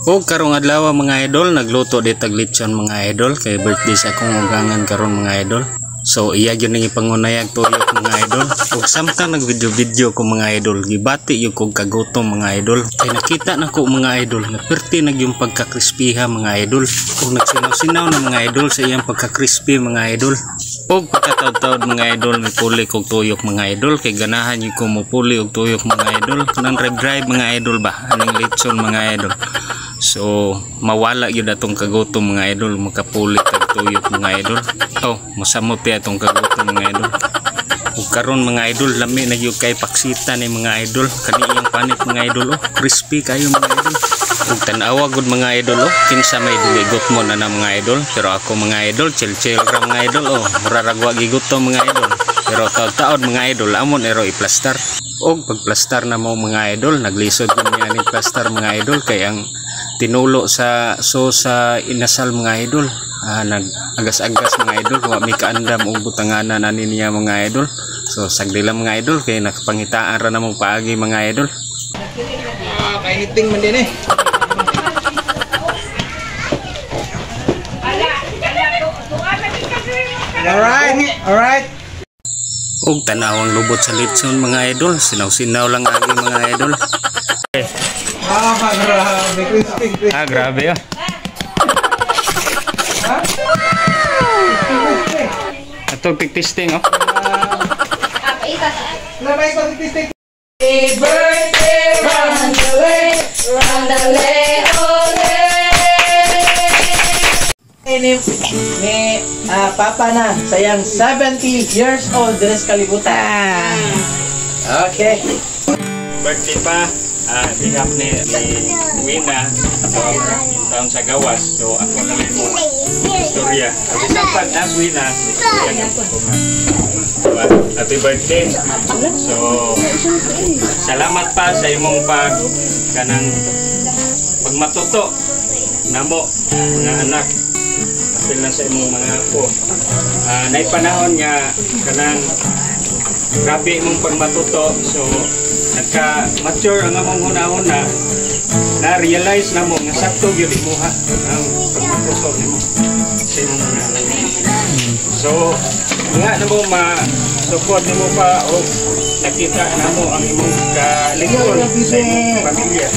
O karong adlaw mga idol, nagluto di tag lechon mga idol kay birthday sa akong ugangan karon mga idol. So iya gyud ning ipangunayag tuyok mga idol. Ug samtang nagvideo-video ko mga idol, gibati yung kog kagutom mga idol. Kay nakita nako mga idol na perti na yung pagka-crispyha mga idol. Ug nagsinaw-sinaw na mga idol sa iyang pagka-crispy mga idol. Og pagkataod-taod mga idol, may puli kog tuyok mga idol kay ganahan yung ko mo puli og tuyok mga idol. Kanang drive mga idol ba, aning lechon mga idol. So mawala yun atong kagutom mga idol, makapuli kag tuyok mga idol. Oh, masamot ya atong kagutom mga idol. Ug karon mga idol, lami na gyud kay paksita ni mga idol. Kani iyang panit mga idol, oh, crispy kayo mga idol. Ug tan-awa gud mga idol, oh, kinsa may duligot mo na mga idol. Pero ako mga idol, chill ra mga idol, oh, muraragwa gigutom mga idol. Pero taod-taod mga idol, amon ero i-plaster. Og pagplaster na mo mga idol, naglisod gyud ni ani plaster mga idol kay ang tinulo sa inasal mga idol, nag-agas-agas mga idol, wa mi kaandam og butanganan ani niya mga idol. So sagdila mga idol kay nakapangitaan ra namong paagi mga idol. Kay hiting man din eh. Alright. Og tanawang lubot sa lechon mga idol, sinaw-sinaw lang agi mga idol. Grabe, crispy. Grabe ah. Ato pig-testing oh. Happy birthday, run away, ole. Ni Papa na, sayang 70 years old din sa kalibutan. Okay. Birthday pa. Bigap ni Wina. So, yung taon sa gawas. So, ako na rin mo istorya. Kasi sapat na Wina. Happy birthday. So, salamat pa sa imong pagmatuto namo mga anak. Apil na sa imong mga apo. Naipanahon nga kanang grabe imong pagmatuto. So, nagka-mature ang among una-una, na-realize na mo nga sakto yun imuha ang pagmatuto nimo sa imong mga anak. So, nga na mo ma-support nimo pa o nakita na mo ang imong kalingkod sa imong pamilya.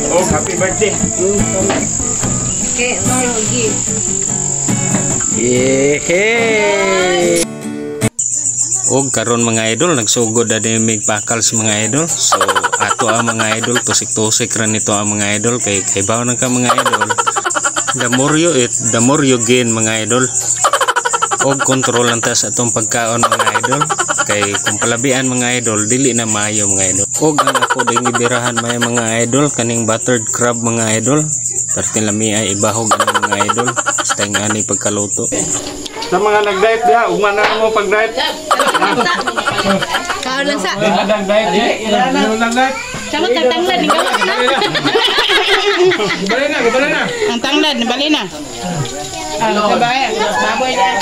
Oh, happy birthday! Okay, no, give. Yehey! Og karon mga idol, nagsugod na din may pakal sa mga idol. So ato ang mga idol, tusik-tusik rin ito ang mga idol. Kay bawa na ka mga idol, the more you eat, the more you gain mga idol. Og kontrol lang ta sa atong pagkaon mga idol. Kay kung palabian mga idol, dili na maayo mga idol. Og ang ako din ibirahan may mga idol, kaning buttered crab mga idol. Perti lami ay ibahog ang mga idol. Basta nga ni pagkaluto. Sa mga nag-diet diha, ugman na mo pag-diet. Kaon lang sa. Nag-diet diet. Samot ang tanglad, ikaw na. Gabali na. Ang tanglad, nabali na. Ang babae, baboy na.